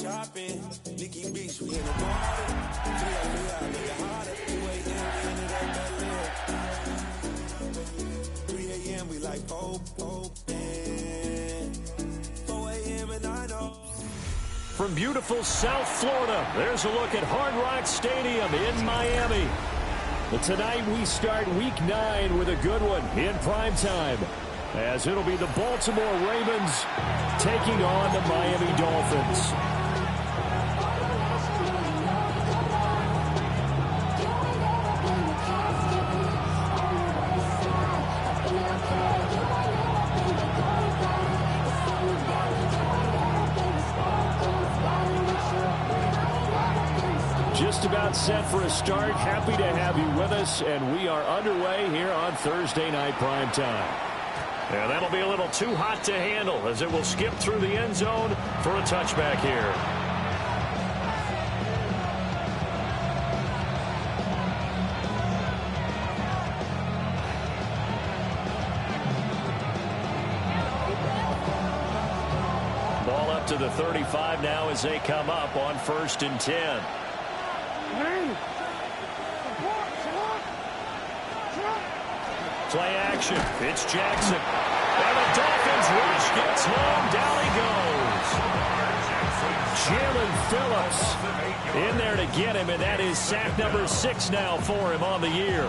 shopping. Nikki Beach, we in the water. 3 a.m. we like Pope. 4 a.m. and I know. From beautiful South Florida, there's a look at Hard Rock Stadium in Miami. But tonight we start Week 9 with a good one in prime time, as it'll be the Baltimore Ravens taking on the Miami Dolphins. Just about set for a start. Happy to have you with us, and we are underway here on Thursday Night Primetime. Yeah, that'll be a little too hot to handle as it will skip through the end zone for a touchback here. Ball up to the 35 now as they come up on 1st and 10. Play action. It's Jackson. And the Dolphins rush gets home. Down he goes. Jalen Phillips in there to get him, and that is sack number 6 now for him on the year.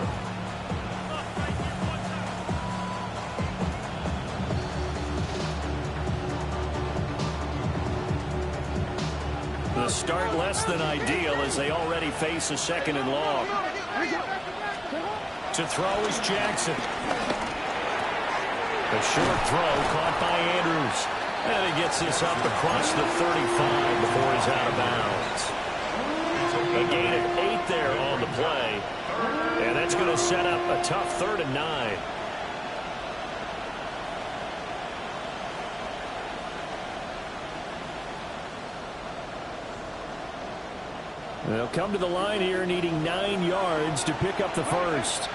The start less than ideal as they already face a 2nd and long. To throw is Jackson. A short throw caught by Andrews. And he gets this up across the 35 before he's out of bounds. A gain of 8 there on the play. And that's going to set up a tough 3rd and 9. They'll come to the line here needing 9 yards to pick up the first.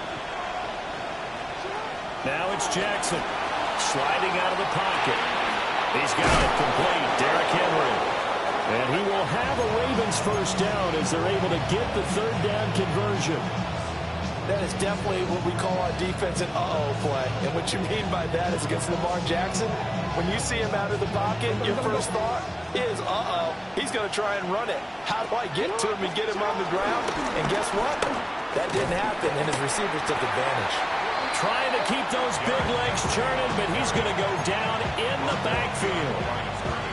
Now it's Jackson sliding out of the pocket. He's got it complete. Derrick Henry. And he will have a Ravens first down as they're able to get the 3rd down conversion. That is definitely what we call our defense an uh-oh play. And what you mean by that is against Lamar Jackson, when you see him out of the pocket, your first thought is, uh-oh, he's going to try and run it. How do I get to him and get him on the ground? And guess what? That didn't happen, and his receivers took advantage. Trying to keep those big legs churning, but he's going to go down in the backfield.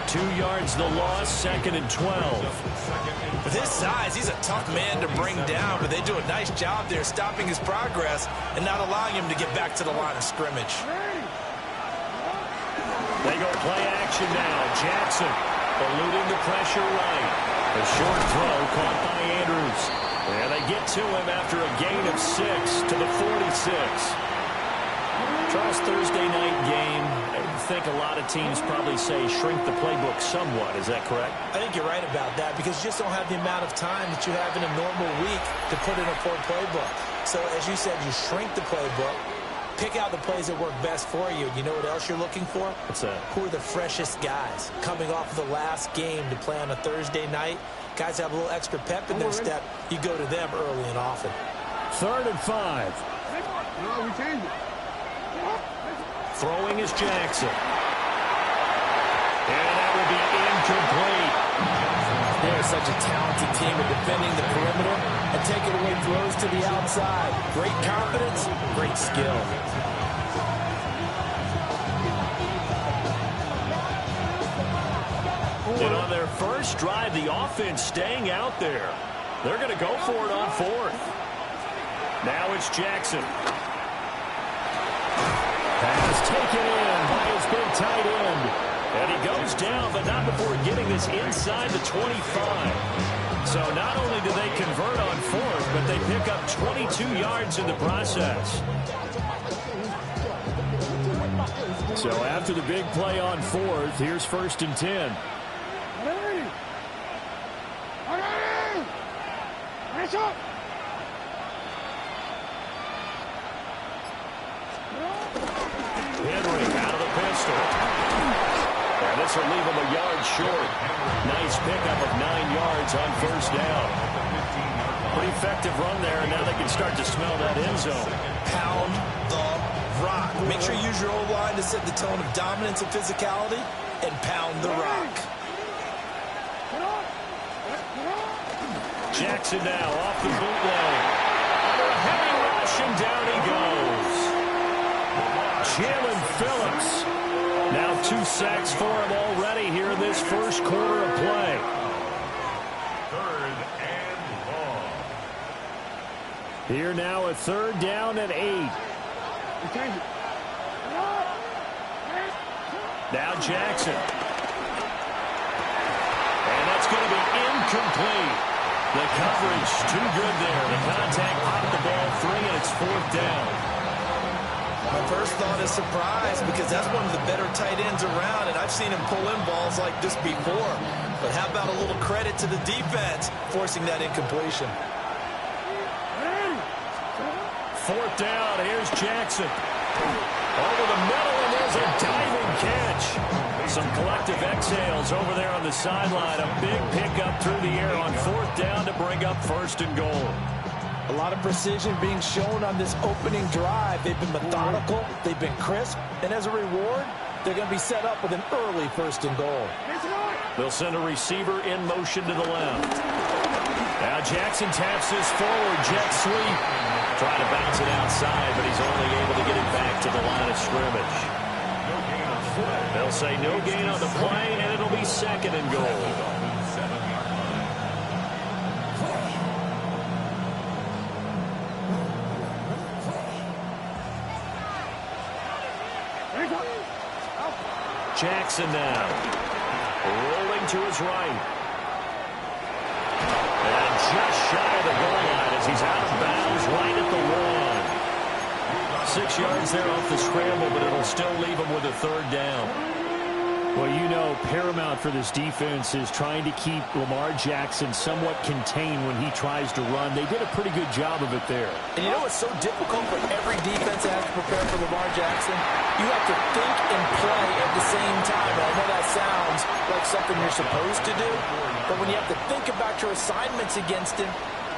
2 yards the loss, 2nd and 12. With his size, he's a tough man to bring down, but they do a nice job there stopping his progress and not allowing him to get back to the line of scrimmage. They go play action now. Jackson eluding the pressure right. A short throw caught by Andrews. And they get to him after a gain of 6 to the 46. Charles, Thursday night game, I think a lot of teams probably say shrink the playbook somewhat. Is that correct? I think you're right about that because you just don't have the amount of time that you have in a normal week to put in a full playbook. So, as you said, you shrink the playbook, pick out the plays that work best for you. You know what else you're looking for? What's that? Who are the freshest guys coming off the last game to play on a Thursday night? Guys have a little extra pep in their step. You go to them early and often. 3rd and 5. Throwing is Jackson. And that will be incomplete. They're such a talented team at defending the perimeter and taking away throws to the outside. Great confidence, great skill. And on their first drive, the offense staying out there. They're going to go for it on 4th. Now it's Jackson. Pass taken in by his big tight end. And he goes down, but not before getting this inside the 25. So not only do they convert on 4th, but they pick up 22 yards in the process. So after the big play on 4th, here's 1st and 10. Henry out of the pistol. And this will leave him a yard short. Nice pickup of 9 yards on first down. Pretty effective run there, and now they can start to smell that end zone. Pound the rock. Make sure you use your O-line to set the tone of dominance and physicality, and pound the rock. Jackson now off the bootleg. Under a heavy rush, and down he goes. Jalen Phillips. Now 2 sacks for him already here in this first quarter of play. 3rd and long. Here now a 3rd down and 8. Now Jackson. And that's going to be incomplete. The coverage too good there. The contact popped the ball free, and it's 4th down. My first thought is surprise, because that's one of the better tight ends around, and I've seen him pull in balls like this before. But how about a little credit to the defense forcing that incompletion? 4th down. Here's Jackson. Over the middle, and there's a diving catch. Some collective exhales over there on the sideline. A big pickup through the air on 4th down to bring up 1st and goal. A lot of precision being shown on this opening drive. They've been methodical, they've been crisp, and as a reward, they're going to be set up with an early 1st and goal. They'll send a receiver in motion to the left. Now Jackson taps this forward, jet sweep. Trying to bounce it outside, but he's only able to get it back to the line of scrimmage. They'll say no gain on the play, and it'll be 2nd and goal. Jackson now. Rolling to his right. And just shy of the goal line as he's out of bounds right at the 1. 6 yards there off the scramble, but it'll still leave him with a 3rd down. Well, you know, paramount for this defense is trying to keep Lamar Jackson somewhat contained when he tries to run. They did a pretty good job of it there. And you know what's so difficult for every defense that has to prepare for Lamar Jackson? You have to think and play at the same time. And I know that sounds like something you're supposed to do, but when you have to think about your assignments against him,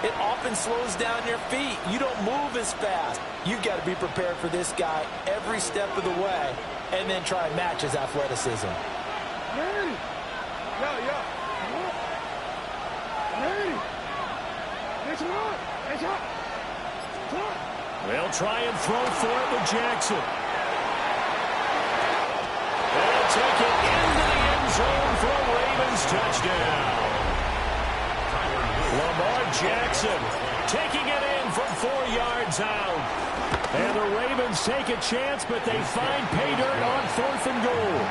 it often slows down your feet. You don't move as fast. You've got to be prepared for this guy every step of the way and then try and match his athleticism. They'll try and throw for it with Jackson. They'll take it into the end zone for a Ravens touchdown. Lamar Jackson taking it in from 4 yards out. And the Ravens take a chance, but they find pay dirt on 4th and goal.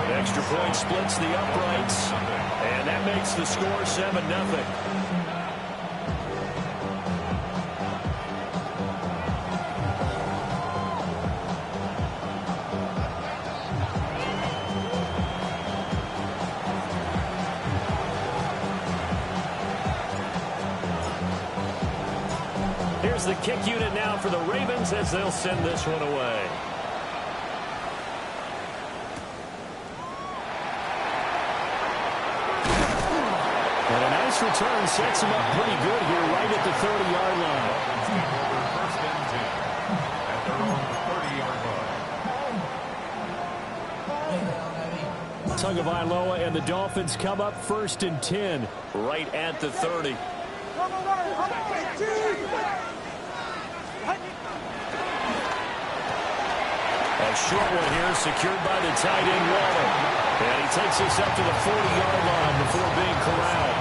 An extra point splits the uprights, and that makes the score 7-0. Here's the kick unit now for the Ravens as they'll send this one away. And a nice return sets him up pretty good here right at the 30-yard line. First and 10 at their own 30-yard line. Tagovailoa and the Dolphins come up 1st and 10 right at the 30. A short one here secured by the tight end Waller. And he takes this up to the 40-yard line before being corralled.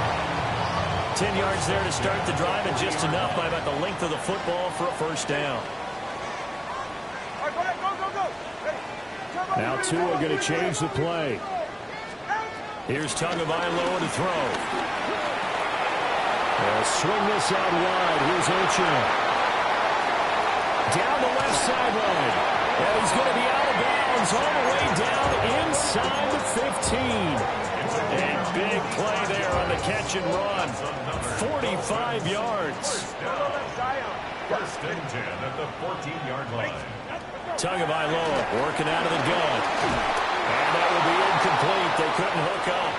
10 yards there to start the drive, and just enough by about the length of the football for a 1st down. Now Tua going to change the play. Here's Tagovailoa to throw. They'll swing this out wide. Here's Ocho. Down the left sideline. And he's going to be out of bounds all the way down inside the 15. And big play there on the catch and run. 45 yards. First and 10 at the 14-yard line. Tagovailoa working out of the gun. And that will be incomplete. They couldn't hook up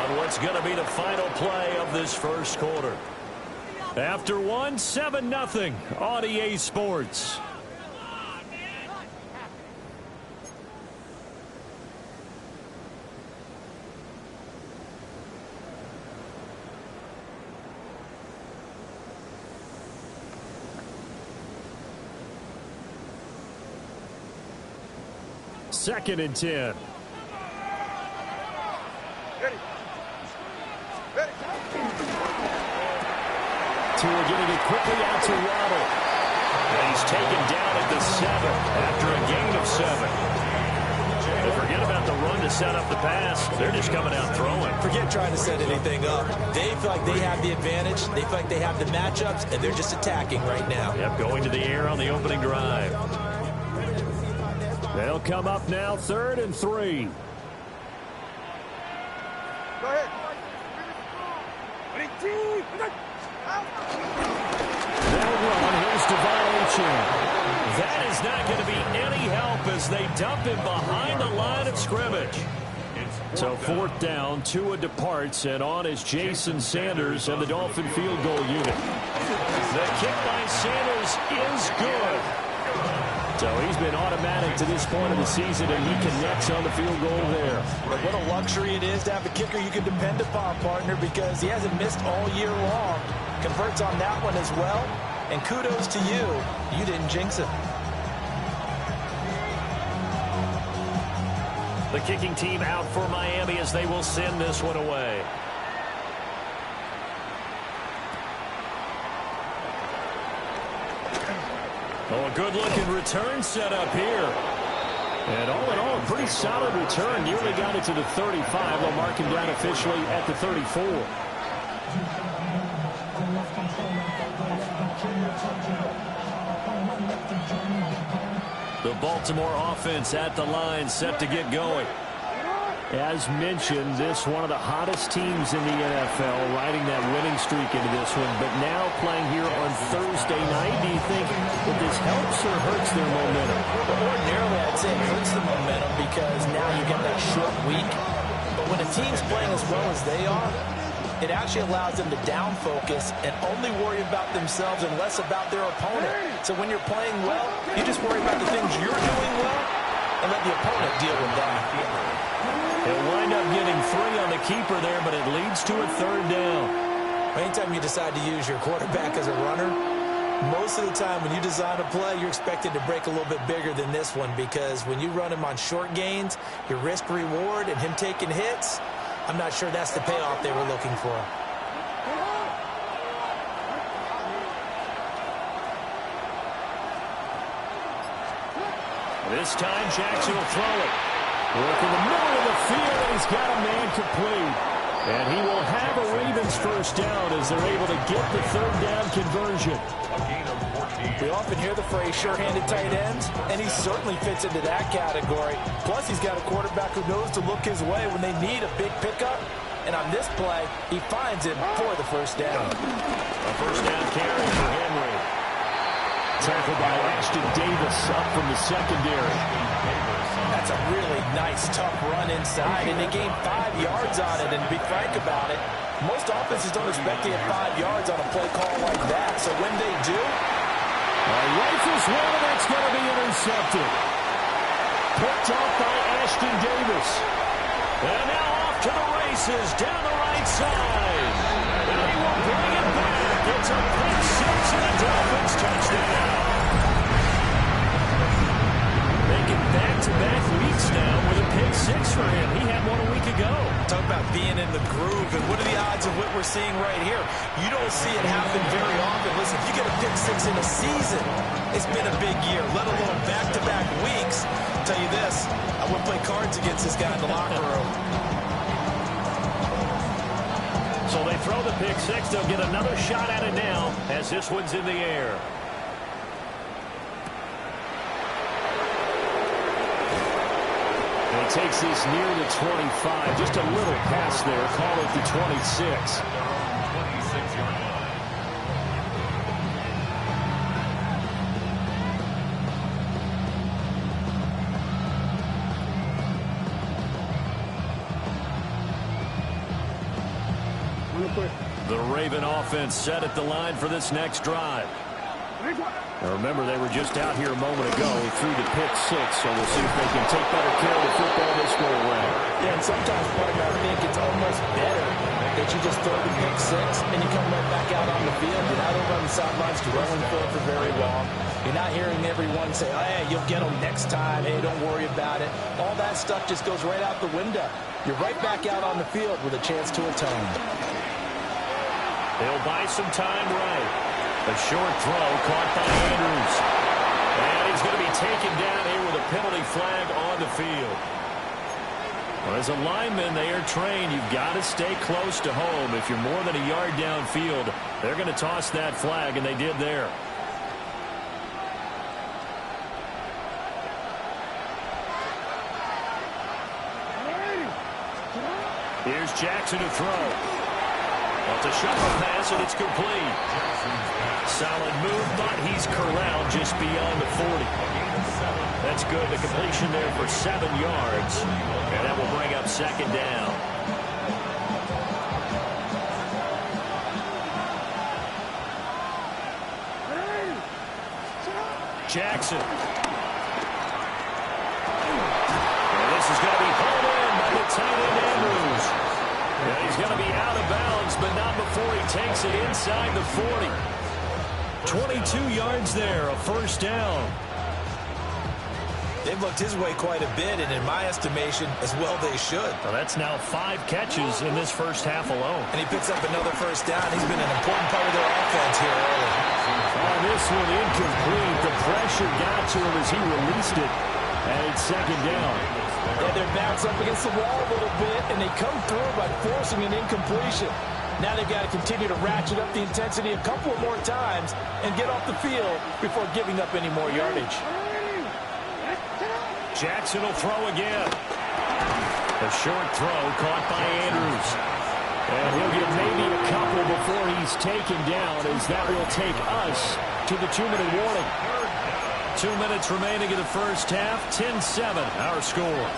on what's going to be the final play of this first quarter. After one, 7-0 on EA Sports. Second and 10. Tua getting it quickly out to Waddle. And he's taken down at the 7 after a gain of 7. And forget about the run to set up the pass. They're just coming out throwing. Forget trying to set anything up. They feel like they have the advantage. They feel like they have the matchups, and they're just attacking right now. Yep, going to the air on the opening drive. They'll come up now, 3rd and 3. Go ahead. They'll run. Here's Devon. That is not going to be any help as they dump him behind the line of scrimmage. So 4th down, Tua departs, and on is Jason Sanders and the Dolphin field goal unit. The kick by Sanders is good. So he's been automatic to this point of the season, and he connects on the field goal there. But what a luxury it is to have a kicker you can depend upon, partner, because he hasn't missed all year long. Converts on that one as well, and kudos to you. You didn't jinx it. The kicking team out for Miami as they will send this one away. Oh, a good-looking return set up here. And all in all, a pretty solid return. Nearly got it to the 35. They'll mark him down officially at the 34. The Baltimore offense at the line, set to get going. As mentioned, this one of the hottest teams in the NFL, riding that winning streak into this one. But now playing here on Thursday night, do you think that this helps or hurts their momentum? Well, ordinarily, I'd say it hurts the momentum because now you get that short week. But when a team's playing as well as they are, it actually allows them to down focus and only worry about themselves and less about their opponent. So when you're playing well, you just worry about the things you're doing well and let the opponent deal with that. He'll wind up getting 3 on the keeper there, but it leads to a 3rd down. Anytime you decide to use your quarterback as a runner, most of the time when you design a play, you're expected to break a little bit bigger than this one, because when you run him on short gains, your risk-reward and him taking hits, I'm not sure that's the payoff they were looking for. This time, Jackson will throw it. Work in the middle of the field, and he's got a man complete. And he will have a Ravens first down as they're able to get the 3rd down conversion. We often hear the phrase sure-handed tight ends, and he certainly fits into that category. Plus, he's got a quarterback who knows to look his way when they need a big pickup. And on this play, he finds him for the first down. A first down carry for Henry. Tackled by Ashton Davis up from the secondary. That's a really nice, tough run inside, and they gained 5 yards on it. And to be frank about it, most offenses don't expect to get 5 yards on a play call like that. So when they do, rifles one, and that's going to be intercepted. Picked off by Ashton Davis. And now off to the races down the right side. And he will bring it back. It's a pick 6 and the Dolphins touchdown. Making back-to-back weeks now with a pick 6 for him. He had one a week ago. talk about being in the groove, and what are the odds of what we're seeing right here? You don't see it happen very often. Listen, if you get a pick 6 in a season, it's been a big year, let alone back-to-back weeks. I'll tell you this, I wouldn't play cards against this guy in the locker room. So they throw the pick 6. They'll get another shot at it now as this one's in the air. And he takes this near the 25. Just a little pass there. Call it the 26. 26-yard line. The Raven offense set at the line for this next drive. Now remember, they were just out here a moment ago through the pick six, so we'll see if they can take better care of the football this go around. Yeah, and sometimes, partner, I think it's almost better that you just throw the pick six and you come right back out on the field. You're not over on the sidelines dwelling for it for very long. You're not hearing everyone say, oh, hey, you'll get them next time. Hey, don't worry about it. All that stuff just goes right out the window. You're right back out on the field with a chance to atone. They'll buy some time right. A short throw caught by Andrews. And he's going to be taken down here with a penalty flag on the field. Well, as a lineman, they are trained. You've got to stay close to home. If you're more than a yard downfield, they're going to toss that flag, and they did there. Here's Jackson to throw. It's a shuffle pass, and it's complete. Solid move, but he's corralled just beyond the 40. That's good. The completion there for 7 yards. And that will bring up second down. Jackson. And this is going to be hauled in by the tight end Andrews. And he's going to be out of bounds, but not before he takes it inside the 40. 22 yards there, a first down. They've looked his way quite a bit, and in my estimation, as well they should. Well, that's now 5 catches in this first half alone. And he picks up another first down. He's been an important part of their offense here early. This one incomplete. The pressure got to him as he released it, and it's second down. Yeah, they're bounced up against the wall a little bit, and they come through by forcing an incompletion. Now they've got to continue to ratchet up the intensity a couple of more times and get off the field before giving up any more yardage. Jackson will throw again. A short throw caught by Andrews. And he'll get maybe a couple before he's taken down, as that will take us to the 2-minute warning. 2 minutes remaining in the first half. 10-7, our score.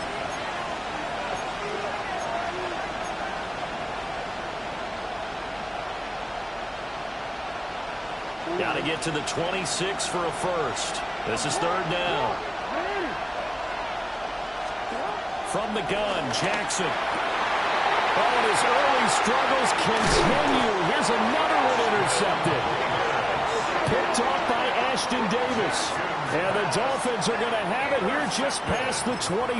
Got to get to the 26 for a first. This is third down. From the gun, Jackson. Oh, and his early struggles continue. Here's another one intercepted. Picked off by Ashton Davis. And the Dolphins are going to have it here just past the 25.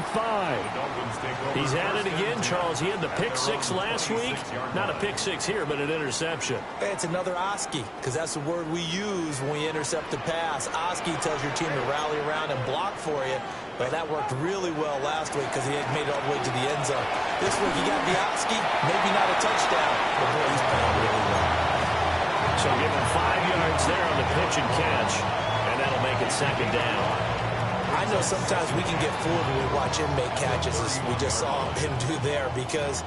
He's at it again, Charles. He had the pick six last week. Not a pick six here, but an interception. Hey, it's another Oski, because that's the word we use when we intercept the pass. Oski tells your team to rally around and block for you. But that worked really well last week because he had made it all the way to the end zone. This week, he got the Oski, maybe not a touchdown, but boy, he's playing really well. So give him 5 yards there on the pitch and catch, and that'll make it second down. I know sometimes we can get fooled when we watch him make catches, as we just saw him do there, because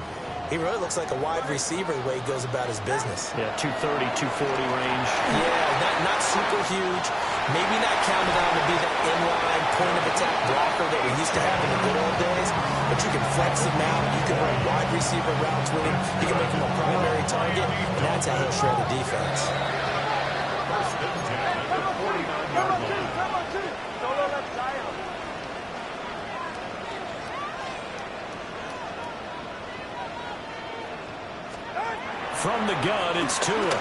he really looks like a wide receiver the way he goes about his business. Yeah, 230, 240 range. Yeah, not super huge. Maybe not counted on to be that inline point-of-attack blocker that we used to have in the good old days, but you can flex him out. You can run wide receiver routes with him. You can make him a primary target, and that's how he'll shred the defense. First and 10 at the 49-yard line. From the gun, it's Tua.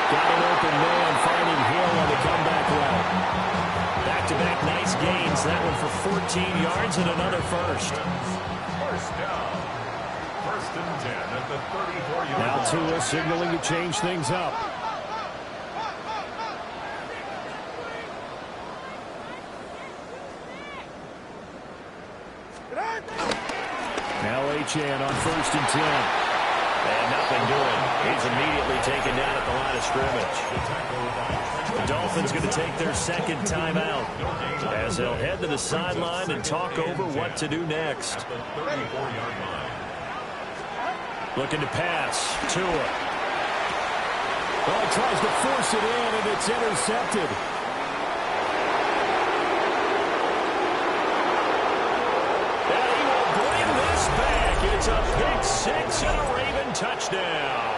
Got an open man, finding Hill on the comeback route. Back-to-back nice gains. That one for 14 yards and another first. First down. First and 10 at the 34-yard line. Now Tua signaling to change things up. Now Achane on first and 10. And nothing doing. He's immediately taken down at the line of scrimmage. The Dolphins going to take their second timeout as they'll head to the sideline and talk over what to do next. Looking to pass. Tua. Well, he tries to force it in, and it's intercepted. And he will bring this back. It's a pick six makes it a Raven touchdown.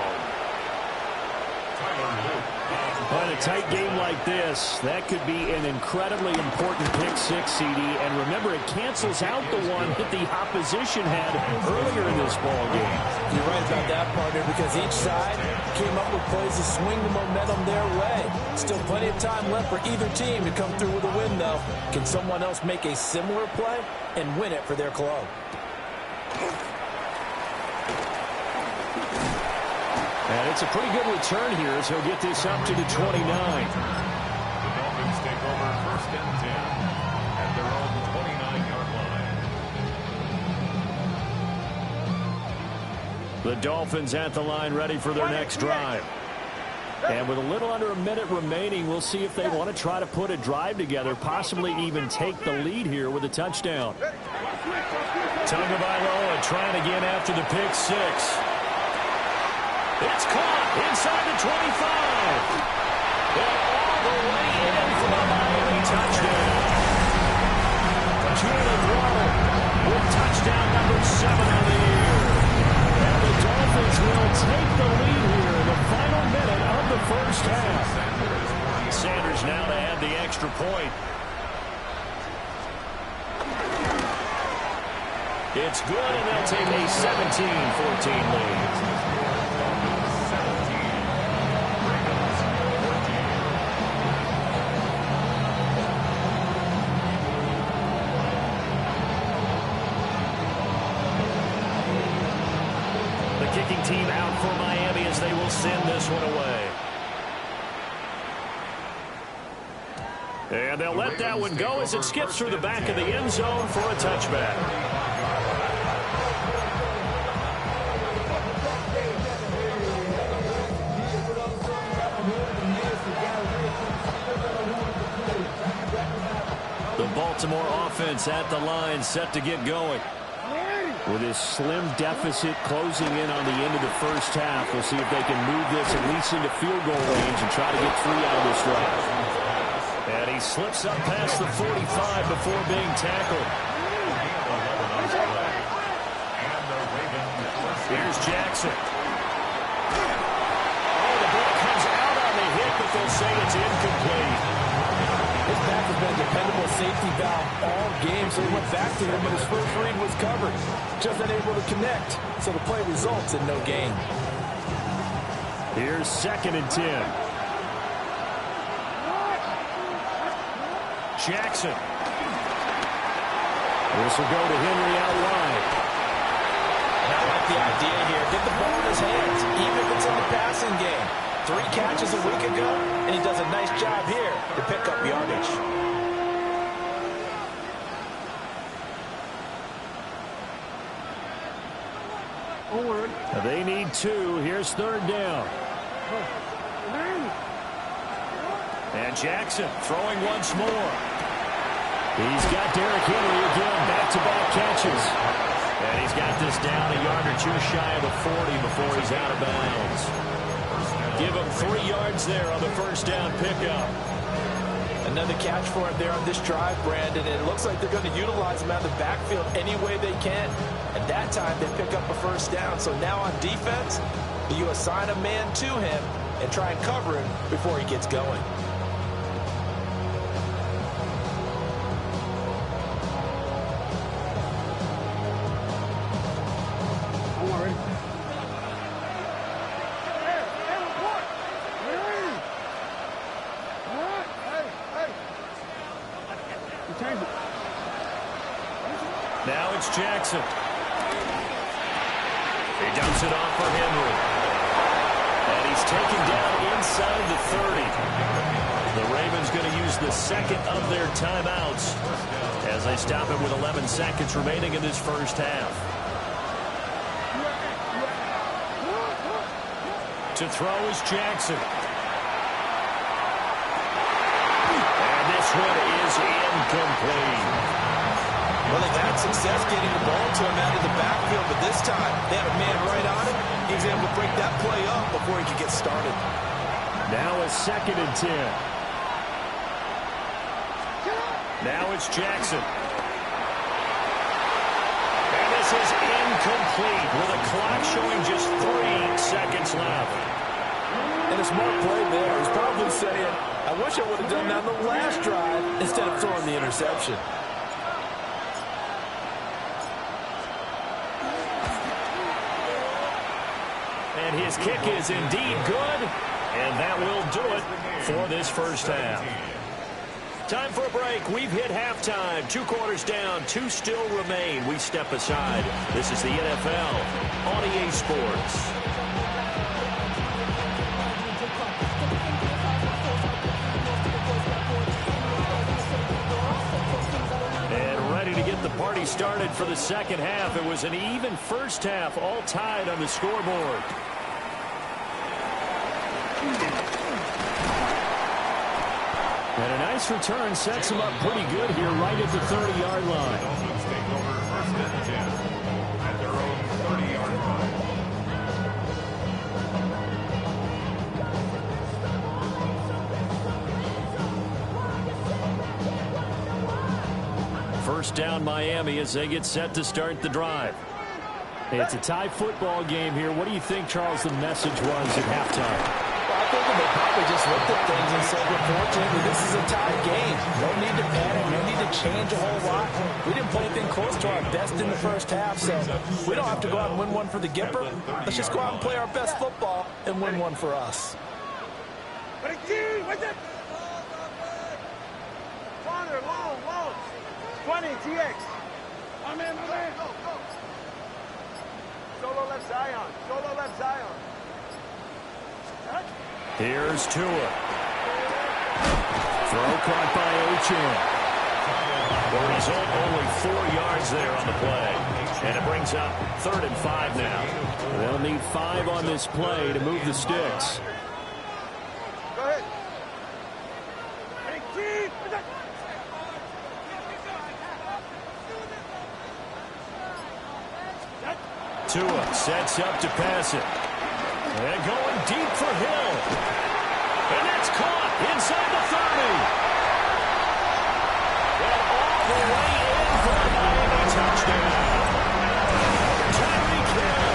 On a tight game like this, that could be an incredibly important pick six, CD. And remember, it cancels out the one that the opposition had earlier in this ball game. You're right about that, partner, because each side came up with plays to swing the momentum their way. Still plenty of time left for either team to come through with a win, though. Can someone else make a similar play and win it for their club? And it's a pretty good return here as he'll get this up to the 29. The Dolphins take over 1st and 10 at their own 29-yard line. The Dolphins at the line ready for their next drive. And with a little under a minute remaining, we'll see if they want to try to put a drive together, possibly even take the lead here with a touchdown. Tagovailoa trying again after the pick six. It's caught inside the 25. And all the way in for a Miami touchdown. Jalen Waddle with touchdown number 7 on the year. And the Dolphins will take the lead here in the final minute of the first half. Sanders now to add the extra point. It's good, and they'll take a 17-14 lead. Kicking team out for Miami as they will send this one away. And they'll let that one go as it skips through the back of the end zone for a touchback. The Baltimore offense at the line set to get going. With his slim deficit closing in on the end of the first half, we'll see if they can move this at least into field goal range and try to get 3 out of this drive. And he slips up past the 45 before being tackled. Here's Jackson. Oh, the ball comes out on the hit, but they'll say it's incomplete. His back has been a dependable safety valve all game, so he went back to him, but his first read was covered. Just unable to connect, so the play results in no gain. Here's 2nd and 10. Jackson. This will go to Henry out wide. And I like the idea here. Get the ball in his hands, even if it's in the passing game. 3 catches a week ago, and he does a nice job here to pick up yardage. They need 2. Here's 3rd down. And Jackson throwing once more. He's got Derrick Henry again, back-to-back catches. And he's got this down a yard or 2 shy of the 40 before he's out of bounds. Give him 3 yards there on the first down pickup. Another catch for him there on this drive, Brandon. And it looks like they're going to utilize him out of the backfield any way they can. At that time, they pick up a first down. So now on defense, you assign a man to him and try and cover him before he gets going. Now it's Jackson. He dumps it off for Henry. And he's taken down inside the 30. The Ravens going to use the 2nd of their timeouts as they stop it with 11 seconds remaining in this first half. To throw is Jackson. And this one is incomplete. Well, they've had success getting the ball to him out of the backfield, but this time they had a man right on him. He was able to break that play up before he could get started. Now a 2nd and 10. Now it's Jackson. And this is incomplete with a clock showing just 3 seconds left. And a smart play there. He's probably saying, I wish I would have done that on the last drive instead of throwing the interception. And his kick is indeed good, and that will do it for this first half. Time for a break. We've hit halftime. 2 quarters down, 2 still remain. We step aside. This is the NFL on EA Sports. And ready to get the party started for the second half. It was an even first half, all tied on the scoreboard. And a nice return sets him up pretty good here right at the 30-yard line. The Dolphins take over 1st and 10 at their own 30-yard line. First down Miami as they get set to start the drive. It's a tie football game here. What do you think, Charles, the message was at halftime? I think they probably just looked at things and said, unfortunately, this is a tie game. No need to panic. No need to change a whole lot. We didn't play anything close to our best in the first half, so we don't have to go out and win one for the Gipper. Let's just go out and play our best football and win one for us. 20, TX. My man. Go. Solo left Zion. Here's Tua. Throw caught by Ochan. The result, only 4 yards there on the play. And it brings up 3rd and 5 now. They'll need 5 on this play to move the sticks. Go ahead. Tua sets up to pass it. And going deep for Hill. And that's caught inside the 30. And all the way in for a Miami touchdown. Tyreek Hill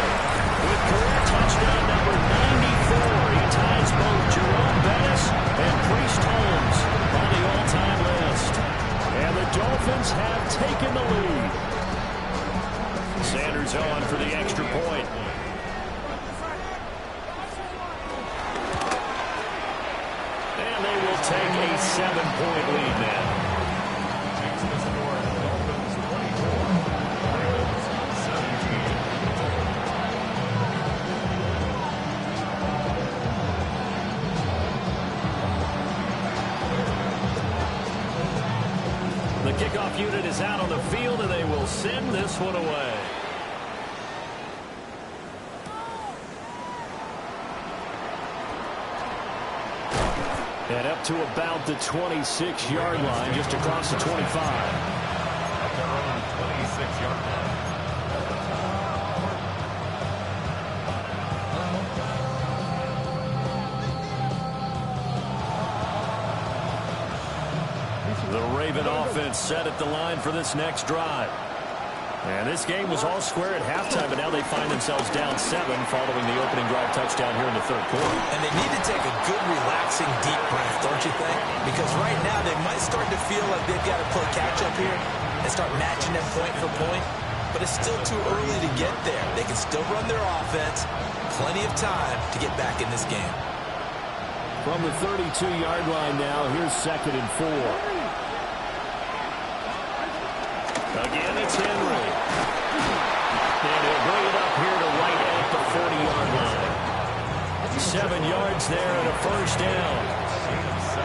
with career touchdown number 94. He ties both Jerome Bettis and Priest Holmes on the all-time list. And the Dolphins have taken the lead. Sanders on for the extra point. And they will take a 7-point lead now. Takes the score, the Dolphins 24, Lions 17. The kickoff unit is out on the field, and they will send this one away. And up to about the 26-yard line, just across the 25. At their own 26-yard line. The Raven offense set at the line for this next drive. And this game was all square at halftime, but now they find themselves down 7 following the opening drive touchdown here in the 3rd quarter. And they need to take a good, relaxing, deep breath, don't you think? Because right now they might start to feel like they've got to play catch-up here and start matching them point for point. But it's still too early to get there. They can still run their offense. Plenty of time to get back in this game. From the 32-yard line now, here's 2nd and 4. Again, it's Henry. And he'll bring it up here to right at the 40-yard line. 7 yards there and a first down.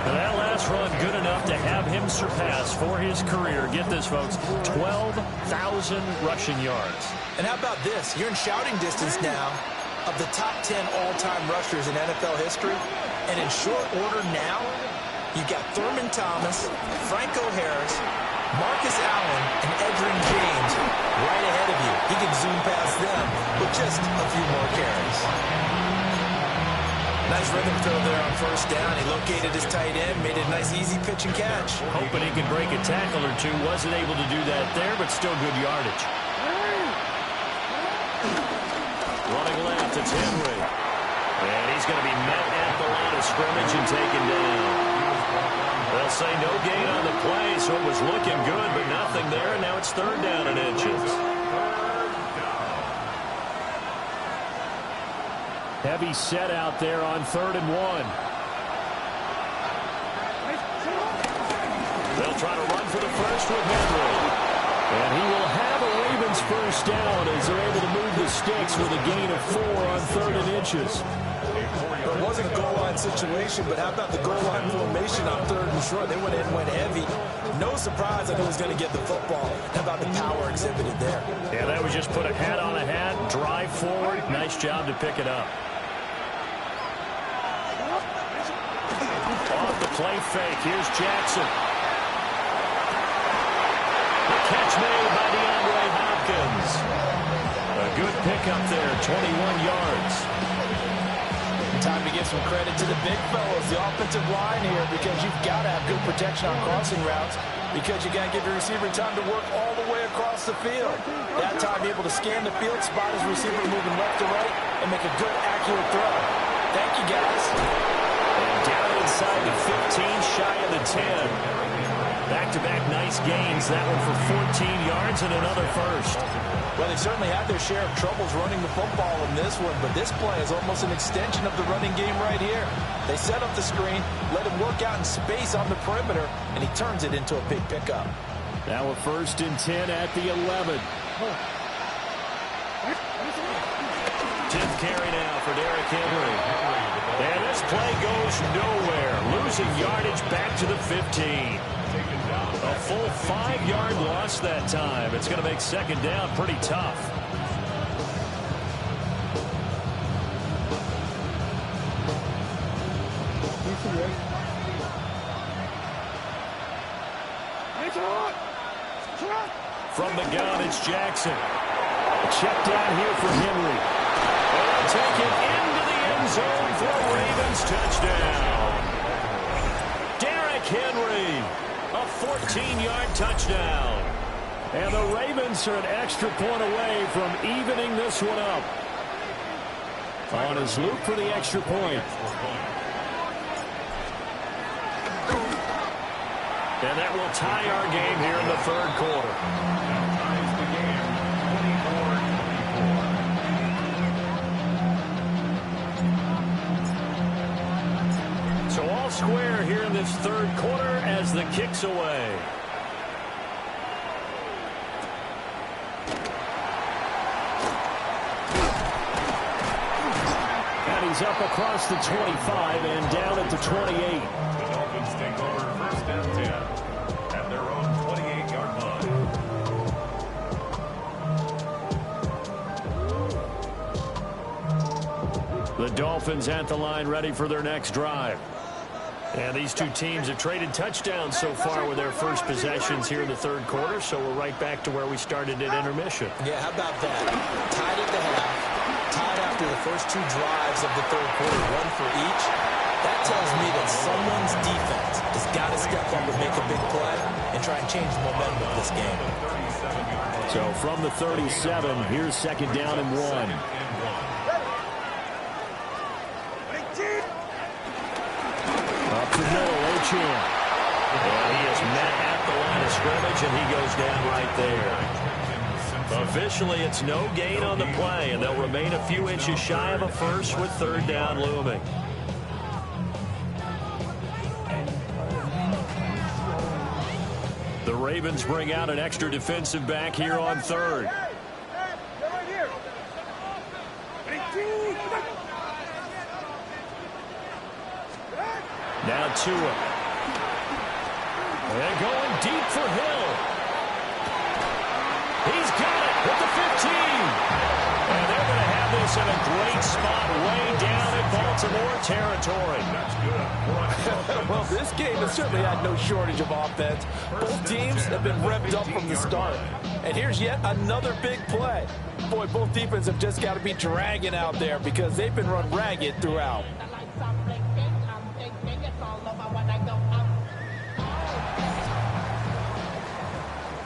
And that last run good enough to have him surpass for his career. Get this, folks, 12,000 rushing yards. And how about this? You're in shouting distance now of the top 10 all-time rushers in NFL history. And in short order now, you've got Thurman Thomas, Franco Harris, Marcus Allen, and Edgerrin James right ahead of you. He can zoom past them with just a few more carries. Nice rhythm throw there on first down. He located his tight end, made a nice easy pitch and catch. Hoping he could break a tackle or two. Wasn't able to do that there, but still good yardage. Running left, it's Henry. And he's going to be met at the line of scrimmage and taken down. They'll say no gain on the play, so it was looking good, but nothing there. And now it's 3rd down and inches. Heavy set out there on 3rd and 1. They'll try to run for the first with Henry. And he will have a Ravens first down as they're able to move the sticks with a gain of 4 on 3rd and inches. It wasn't a goal line situation, but how about the goal line formation on 3rd and short? They went in and went heavy. No surprise that he was going to get the football. How about the power exhibited there? Yeah, that was just put a hat on a hat, drive forward. Nice job to pick it up. Off the play fake, here's Jackson. The catch made by DeAndre Hopkins. A good pickup there, 21 yards. Time to give some credit to the big fellas, the offensive line here, because you've got to have good protection on crossing routes, because you got to give your receiver time to work all the way across the field. That time, able to scan the field, spot his receiver moving left to right, and make a good, accurate throw. Thank you, guys. And down inside the 15, shy of the 10. Back-to-back nice gains. That one for 14 yards and another first. Well, they certainly had their share of troubles running the football in this one, but this play is almost an extension of the running game right here. They set up the screen, let him work out in space on the perimeter, and he turns it into a big pickup. Now a 1st and 10 at the 11. 10th carry now for Derrick Henry. And this play goes nowhere. Losing yardage back to the 15. A full 5-yard loss that time. It's going to make 2nd down pretty tough. From the gun, it's Jackson. A check down here for Henry. And take it into the end zone for a Ravens touchdown. Derrick Henry. A 14-yard touchdown. And the Ravens are an extra point away from evening this one up. On his loop for the extra point. And that will tie our game here in the 3rd quarter. Ties the game, 24-24. So all square here in this 3rd quarter as the kick's away. And he's up across the 25 and down at the 28. The Dolphins take over 1st and 10 at their own 28-yard line. The Dolphins at the line ready for their next drive. And these two teams have traded touchdowns so far with their first possessions here in the 3rd quarter, so we're right back to where we started at intermission. Yeah, how about that? Tied at the half, tied after the first 2 drives of the 3rd quarter, 1 for each. That tells me that someone's defense has got to step up and make a big play and try and change the momentum of this game. So from the 37, here's 2nd down and 1. Up the middle, Ochan. And he is met at the line of scrimmage, and he goes down right there. Officially, it's no gain on the play, and they'll remain a few inches shy of a first with 3rd down looming. The Ravens bring out an extra defensive back here on 3rd. Now Tua. And going deep for Hill. He's got it at the 15. And they're going to have this in a great spot way down in Baltimore territory. Well, this game has certainly had no shortage of offense. Both teams have been revved up from the start. And here's yet another big play. Boy, both defenses have just got to be dragging out there because they've been run ragged throughout.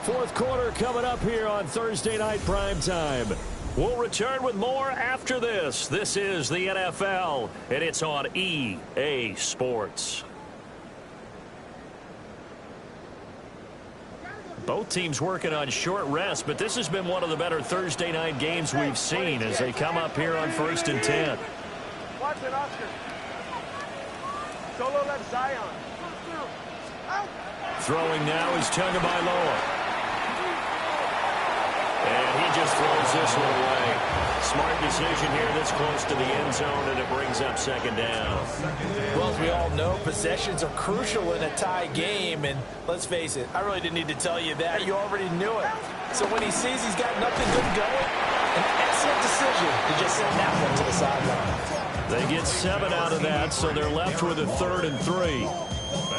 Fourth quarter coming up here on Thursday Night Primetime. We'll return with more after this. This is the NFL, and it's on EA Sports. Both teams working on short rest, but this has been one of the better Thursday night games we've seen as they come up here on 1st and 10. Watch it, Oscar. Solo left Zion. Throwing now is Tagovailoa. And he just throws this one away. Smart decision here this close to the end zone, and it brings up 2nd down. Well, as we all know, possessions are crucial in a tie game. And let's face it, I really didn't need to tell you that. You already knew it. So when he sees he's got nothing good going, an excellent decision to just send that one to the sideline. They get 7 out of that, so they're left with a 3rd and 3.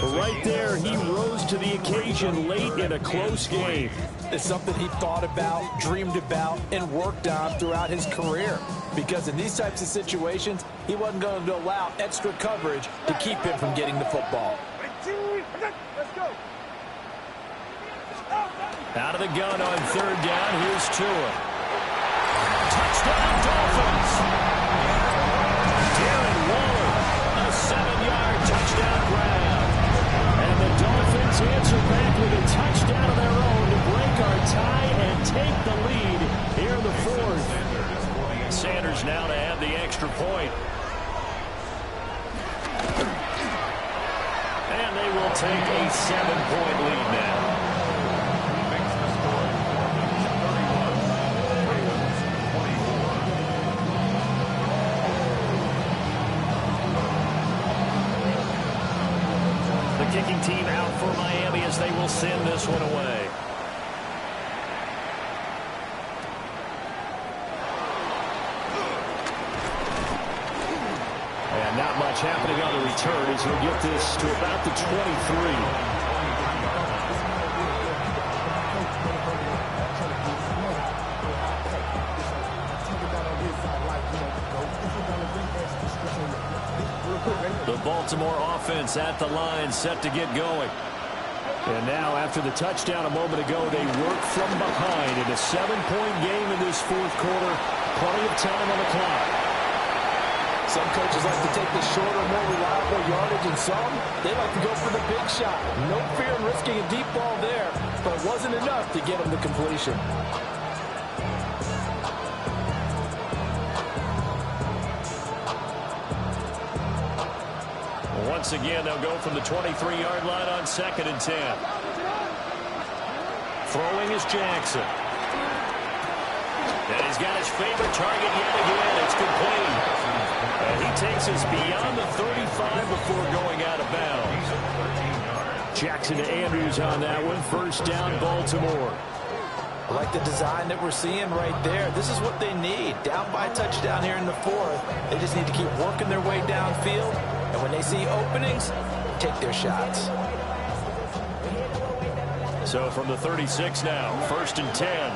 But right there, he rose to the occasion late in a close game. It's something he thought about, dreamed about, and worked on throughout his career. Because in these types of situations, he wasn't going to allow extra coverage to keep him from getting the football. Let's go. Out of the gun on 3rd down, here's Tua. Touchdown, Dolphins! Darren Waller, a 7-yard touchdown grab. And the Dolphins answer back with a touchdown of their own to break our tie and take the lead here in the 4th. Sanders now to have the extra point. And they will take a 7-point lead now. Kicking team out for Miami as they will send this one away. And not much happening on the return as he'll get this to about the 23. The Baltimore offense at the line, set to get going. And now, after the touchdown a moment ago, they work from behind in a 7-point game in this 4th quarter. Plenty of time on the clock. Some coaches like to take the shorter, more reliable yardage, and some, they like to go for the big shot. No fear in risking a deep ball there, but it wasn't enough to get them to completion. Once again, they'll go from the 23-yard line on 2nd and 10. Throwing is Jackson. And he's got his favorite target yet again. It's complete. And he takes us beyond the 35 before going out of bounds. Jackson to Andrews on that one. 1st down, Baltimore. I like the design that we're seeing right there. This is what they need. Down by a touchdown here in the 4th. They just need to keep working their way downfield. And when they see openings, take their shots. So from the 36 now, 1st and 10.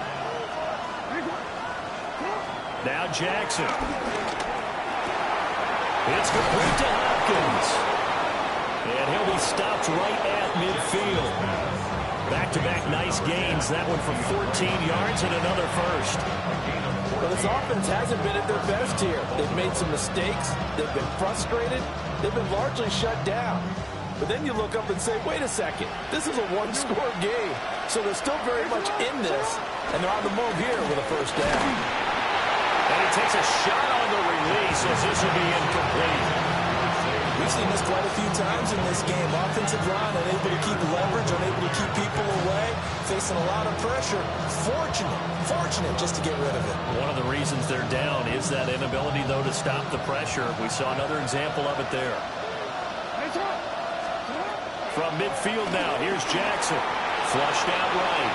Now Jackson. It's complete to Hopkins. And he'll be stopped right at midfield. Back-to-back nice gains. That one for 14 yards and another 1st. Well, this offense hasn't been at their best here. They've made some mistakes. They've been frustrated. They've been largely shut down. But then you look up and say, wait a second, this is a one-score game. So they're still very much in this, and they're on the move here with a 1st down. And he takes a shot on the release as this will be incomplete. We've seen this quite a few times in this game. Offensive line unable to keep leverage, unable to keep people away, facing a lot of pressure. Fortunate just to get rid of it. One of the reasons they're down is that inability, though, to stop the pressure. We saw another example of it there. From midfield now, here's Jackson. Flushed out right.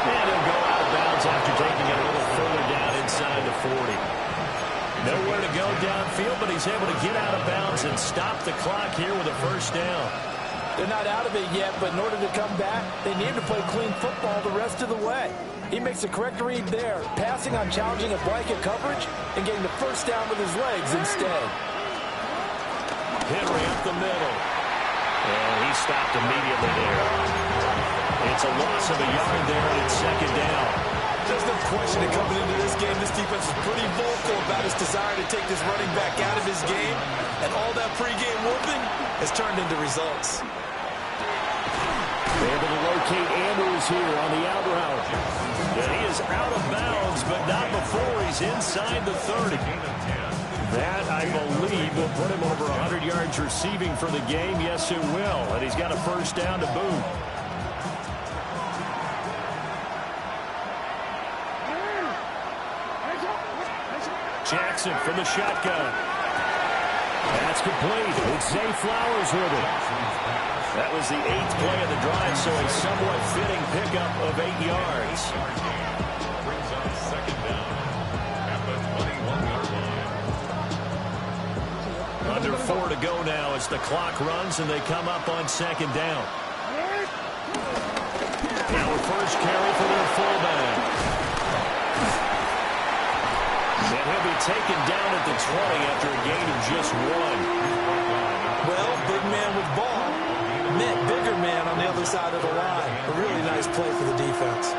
And he'll go out of bounds after taking it a little further down inside the 40. Nowhere to go downfield, but he's able to get out of bounds and stop the clock here with a 1st down. They're not out of it yet, but in order to come back, they need to play clean football the rest of the way. He makes a correct read there, passing on challenging a blanket coverage and getting the 1st down with his legs instead. Henry up the middle. And he stopped immediately there. It's a loss of a yard there, and it's 2nd down. There's no question that coming into this game, this defense is pretty vocal about its desire to take this running back out of his game. And all that pregame whooping has turned into results. They're able to locate Andrews here on the out route. And he is out of bounds, but not before he's inside the 30. That, I believe, will put him over 100 yards receiving for the game. Yes, it will. And he's got a first down to boot. Jackson from the shotgun. That's complete. It's Zay Flowers with it. That was the 8th play of the drive, so a somewhat fitting pickup of 8 yards. Brings up second down at the 21-yard line. Under 4 to go now as the clock runs and they come up on second down. Now a first carry for their fullback. And he'll be taken down at the 20 after a gain of just 1. Well, big man with ball meant bigger man on the other side of the line. A really nice play for the defense.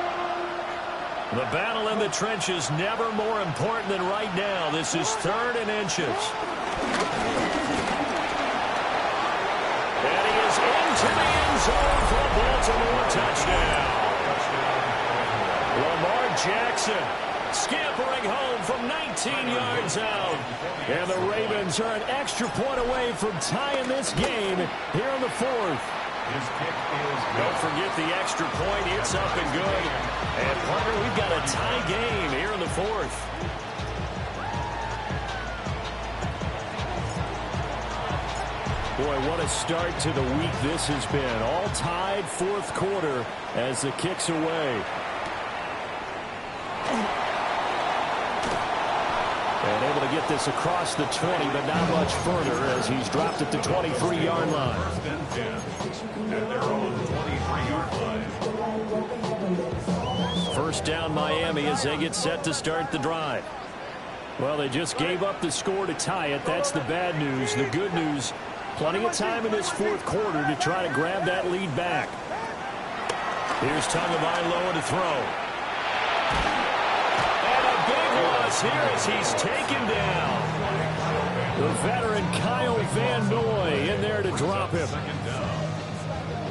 The battle in the trenches never more important than right now. This is 3rd and inches. And he is into the end zone for a Baltimore touchdown. Lamar Jackson scampering home from 19 yards out. And the Ravens are an extra point away from tying this game here in the 4th. His kick is good. Don't forget the extra point. It's up and good. And, partner, we've got a tie game here in the 4th. Boy, what a start to the week this has been. All tied 4th quarter as the kick's away. And able to get this across the 20, but not much further as he's dropped at the 23-yard line. First and 10 at their own 23-yard line. First down Miami as they get set to start the drive. Well, they just gave up the score to tie it. That's the bad news. The good news, plenty of time in this 4th quarter to try to grab that lead back. Here's Tagovailoa to throw. Here as he's taken down. The veteran Kyle Van Noy in there to drop him.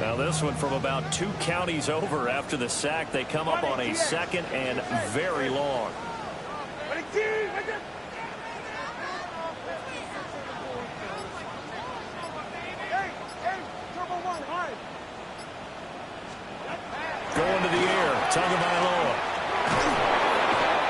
Now this one from about 2 counties over after the sack. They come up on a 2nd and very long. Going to the air. Tagovailoa.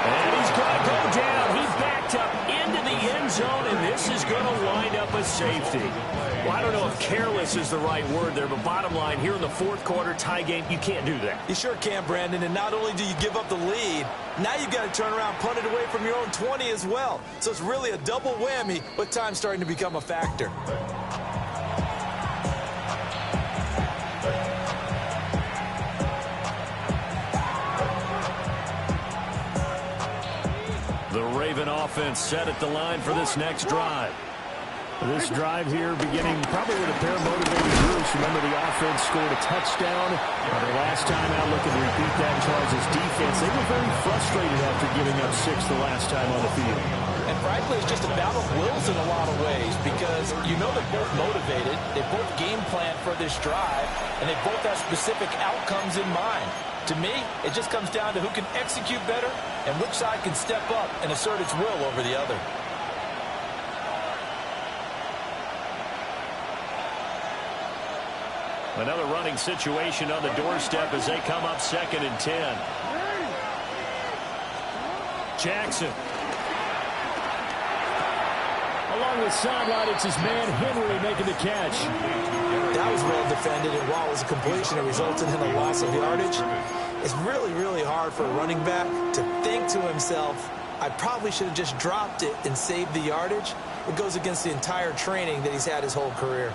And he's going to go down. He backed up into the end zone, and this is going to wind up a safety. Well, I don't know if careless is the right word there, but bottom line, here in the 4th quarter tie game, you can't do that. You sure can, Brandon, and not only do you give up the lead, now you've got to turn around, punt it away from your own 20 as well. So it's really a double whammy with time starting to become a factor. The Raven offense set at the line for this next drive. This drive here beginning probably with a pair of motivated groups. Remember, the offense scored a touchdown. The last time out, looking to repeat that Chargers defense. They were very frustrated after giving up 6 the last time on the field. And frankly, it's just a battle of wills in a lot of ways because you know they're both motivated. They both game plan for this drive, and they both have specific outcomes in mind. To me, it just comes down to who can execute better and which side can step up and assert its will over the other. Another running situation on the doorstep as they come up 2nd and 10. Jackson. Along the sideline, it's his man Henry making the catch. That was well defended, and while it was a completion, it resulted in a loss of yardage. It's really, really hard for a running back to think to himself, I probably should have just dropped it and saved the yardage. It goes against the entire training that he's had his whole career.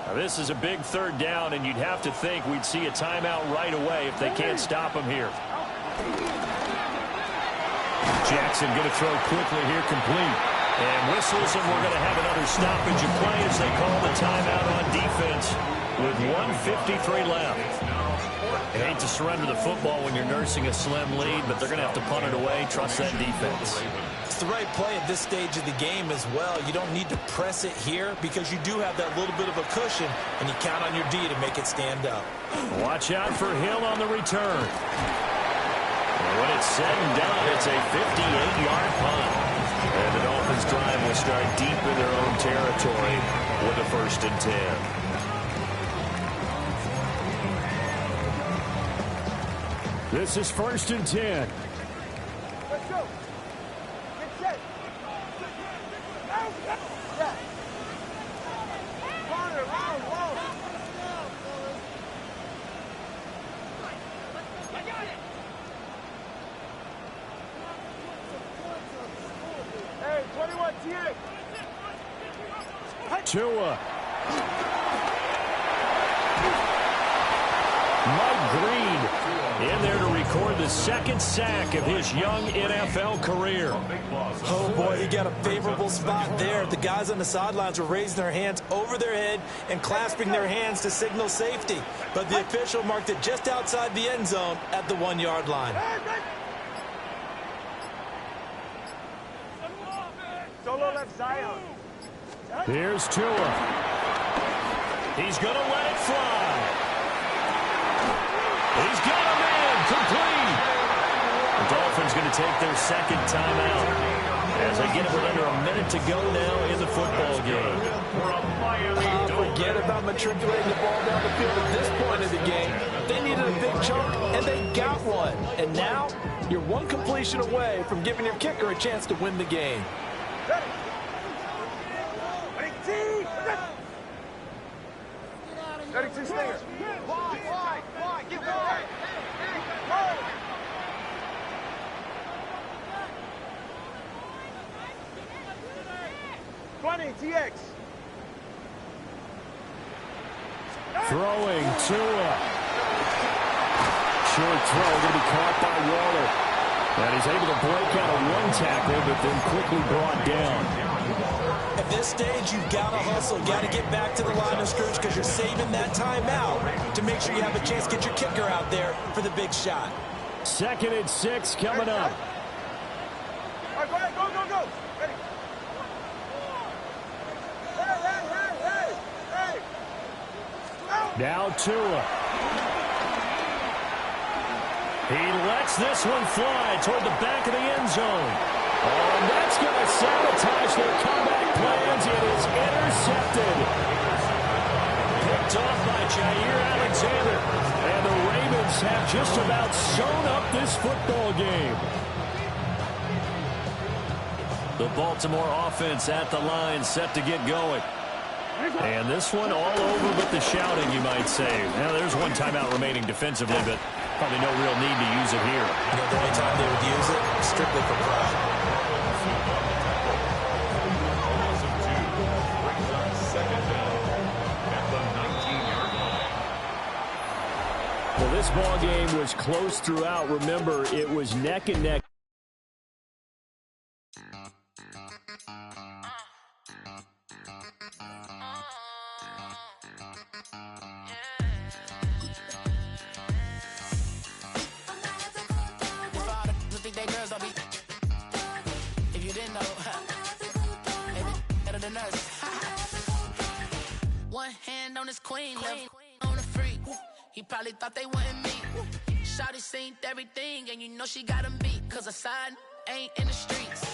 Now, this is a big 3rd down, and you'd have to think we'd see a timeout right away if they can't stop him here. Jackson going to throw quickly here, complete. And whistles, and we're going to have another stoppage of play as they call the timeout on defense with 1:53 left. You hate to surrender the football when you're nursing a slim lead, but they're going to have to punt it away. Trust that defense. It's the right play at this stage of the game as well. You don't need to press it here because you do have that little bit of a cushion, and you count on your D to make it stand up. Watch out for Hill on the return. And when it's said and done, it's a 58-yard punt. And the Dolphins drive will start deep in their own territory with a 1st and 10. This is 1st and 10. Let's go. Get set. Out. Yeah. Round. Hey, 21 TA. Tua. Mike Green in there to record the 2nd sack of his young NFL career. Oh, boy, he got a favorable spot there. The guys on the sidelines were raising their hands over their head and clasping their hands to signal safety. But the official marked it just outside the end zone at the 1-yard line. Solo left Zion. Here's Tua. He's going to let it fly. He's got him in, complete. The Dolphins going to take their 2nd timeout as they get it with under a minute to go now in the football game. Forget about matriculating the ball down the field at this point of the game. They needed a big chunk, and they got one. And now, you're one completion away from giving your kicker a chance to win the game. 32 Stinger. Wide. Get wide. 20 TX. Throwing Tua. Short throw going to be caught by Waller. And he's able to break out of one tackle, but then quickly brought down. At this stage, you've got to hustle, got to get back to the line of scrimmage because you're saving that timeout to make sure you have a chance to get your kicker out there for the big shot. 2nd and 6 coming up. All right, go ahead, go. Ready. Hey. Now Tua. He lets this one fly toward the back of the end zone. Oh, and that's going to sabotage their comeback plans. It is intercepted. Picked off by Jair Alexander. And the Ravens have just about sewn up this football game. The Baltimore offense at the line, set to get going. And this one all over but the shouting, you might say. Now, there's one timeout remaining defensively, but probably no real need to use it here. You know, the only time they would use it, strictly for pride. Well, this ball game was close throughout. Remember, it was neck and neck. One hand on his queen, left on the freak. He probably thought they wanted me. Shawty seen everything, and you know she got him beat. Cause her side ain't in the streets.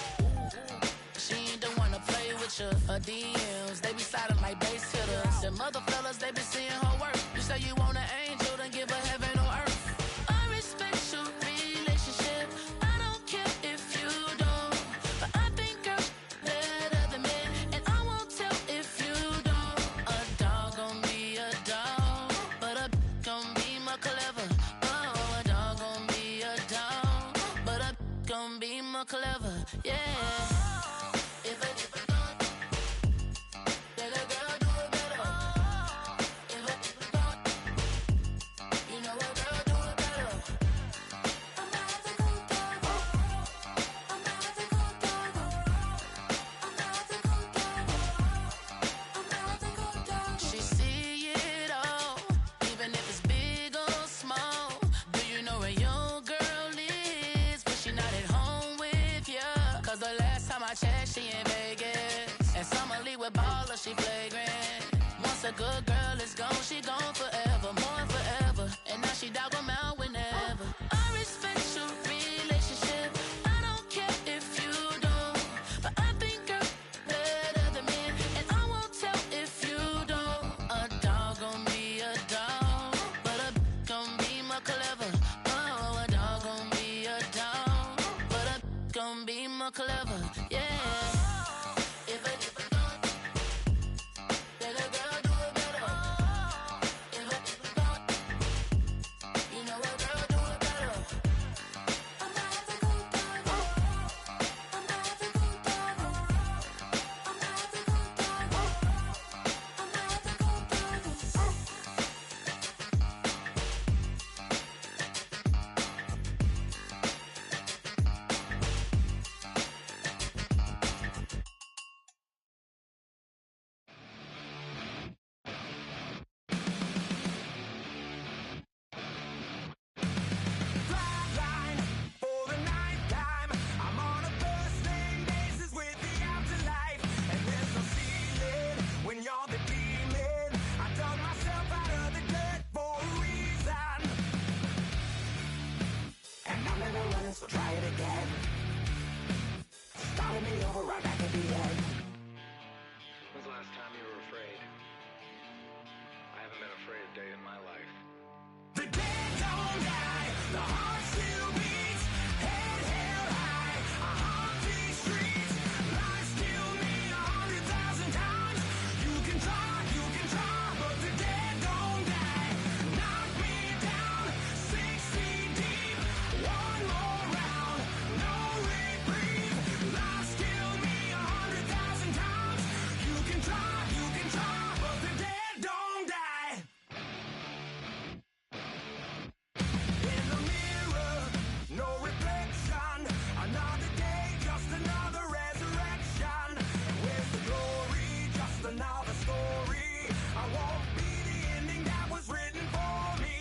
She ain't the one to play with you. Her DMs, they be sliding like base hitters. Them other fellas, they be seeing her work. You say you want an angel, then give her heaven on earth. I respect your relationship. I don't care if you don't. But I think girls better than men. And I won't tell if you don't. A dog gon' be a dog. But a gon' be more clever. Oh, a dog gon' be a dog. But a gon' be more clever. Yeah. She see it all, even if it's big or small. a good girl is gone, she gone forever, more forever. And now she dog 'em out whenever. I respect your relationship. I don't care if you don't, but I think you're better than me. And I won't tell if you don't. A dog gon' be a dog, but a gon' be more clever. Oh, a dog gon' be a dog, but a gon' be more clever. Yeah. So try it again. Starting me over right back at the end. When's the last time you were afraid? I haven't been afraid a day in my life. The dead don't die, the heart still beats, head held high, I haunt these streets, lies kill me 100,000 times. You can try, but the dead don't die. Knock me down 6 feet deep, one more round, no reprieve. Lies kill me 100,000 times. You can try, but the dead don't die. In the mirror, no reflection. Another day, just another resurrection. And where's the glory? Just another story. I won't be the ending that was written for me.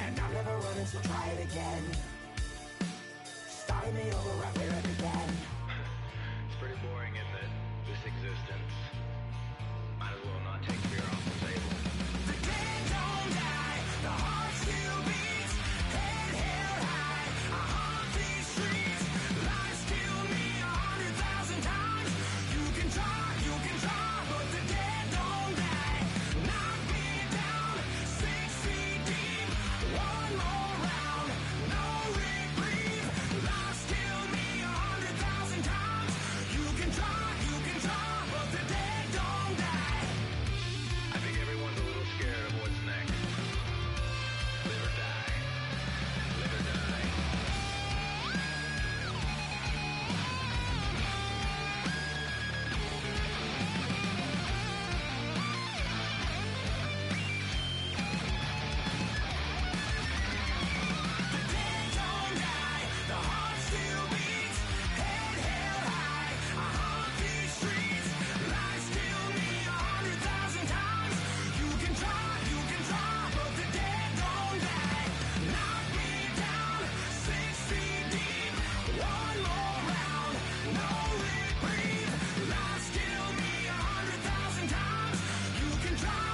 And I'm never running, so try it again. Starting me over right where it began. It's pretty boring, isn't it? This existence. Might as well not take fear off the table. The dead don't die, the heart still beats, head held high, I haunt these streets, lies kill me 100,000 times. You can try, but the dead don't die. Knock me down 6 feet deep, one more round, no reprieve. Lies kill me 100,000 times. You can try, but the dead don't die. I think everyone's a little scared of what's next. Live or die. Live or die. The dead don't die, the heart still beats, head held high, I haunt these streets, lies kill me 100,000 times. You can try, but the dead don't die. Knock me down 6 feet deep, one more round, no reprieve. Lies kill me 100,000 times. You can try,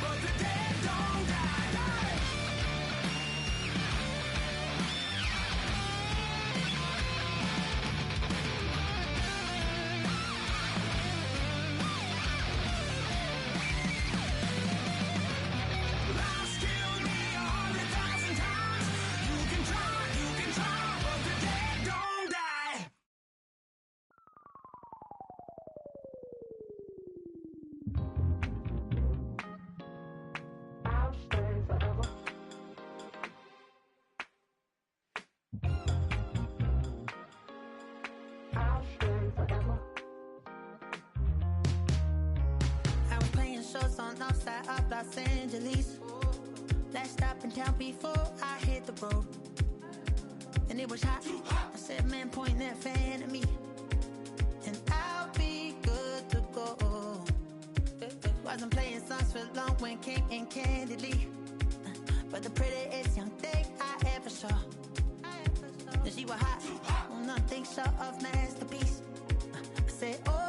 but the dead don't die. Lies kill me 100,000 times. You can try, but the dead don't die. I'll stay forever. I'll stay forever. I was playing shows on outside of Los Angeles. Last stop in town before I hit the road. And it was hot. I said, man, point that fan at me. And I'll be good to go. Wasn't playing songs for long when came in candidly. But the prettiest young thing I ever saw. And she was hot. Well, nothing short of masterpiece. I said, oh,